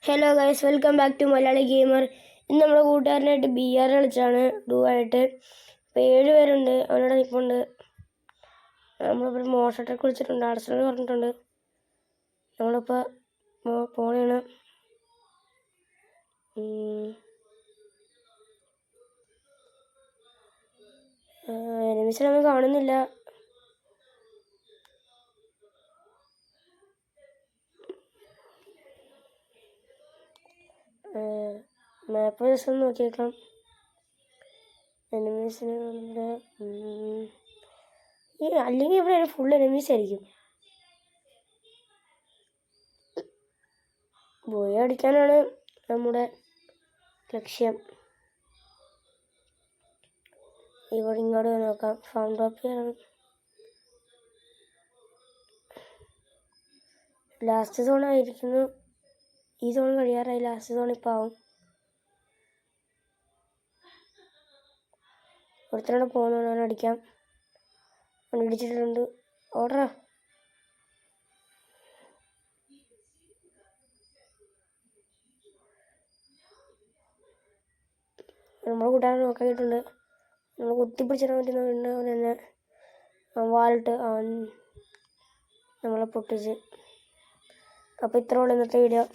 Hello guys, welcome back to Malayali gamer. ഇന്ന് നമ്മുടെ കൂട്ടുകാരനായിട്ട് BR കളിച്ചാണ് ഡുവായിട്ട്. അപ്പോൾ 7 പേരുണ്ട്, അവനോട് നിൽപ്പുണ്ട്. നമ്മളിപ്പോൾ മോഷട്ടെ കുളിച്ചിട്ടുണ്ട്, ആർസണൽ പറഞ്ഞിട്ടുണ്ട്. നമ്മളിപ്പോൾ പോണേണ്. എനിമിസിനൊന്നും കാണുന്നില്ല. മാപ്പ് ജസ്റ്റ് നോക്കിയേക്കാം. എനിമീസിന് അല്ലെങ്കിൽ ഇവിടെ ഫുൾ എനിമീസ് ആയിരിക്കും. ബോയ് അടിക്കാനാണ് നമ്മുടെ ലക്ഷ്യം. ഇവിടെ ഇങ്ങോട്ട് നോക്കാം. ഫൗണ്ട് ടോപ്പിയാണ് ലാസ്റ്റ് സോൺ ആയിരിക്കുന്നു. ഈ സോൺ കഴിയാറായി, ലാസ്റ്റ് സോൺ ഇപ്പോൾ ആവും. ഒരുത്തനോട് പോകുന്നതാണ്, അവൻ അടിക്കാം. അവൻ ഇടിച്ചിട്ടുണ്ട്. ഓർഡറാ. നമ്മൾ കൂട്ടാൻ നോക്കിയിട്ടുണ്ട്. നമ്മൾ കുത്തിപ്പിടിച്ചിടാൻ പറ്റുന്ന അവൻ തന്നെ വാളിട്ട് അവൻ നമ്മളെ പൊട്ടിച്ച്. അപ്പോൾ ഇത്രയുള്ള ഇന്നത്തെ വീഡിയോ.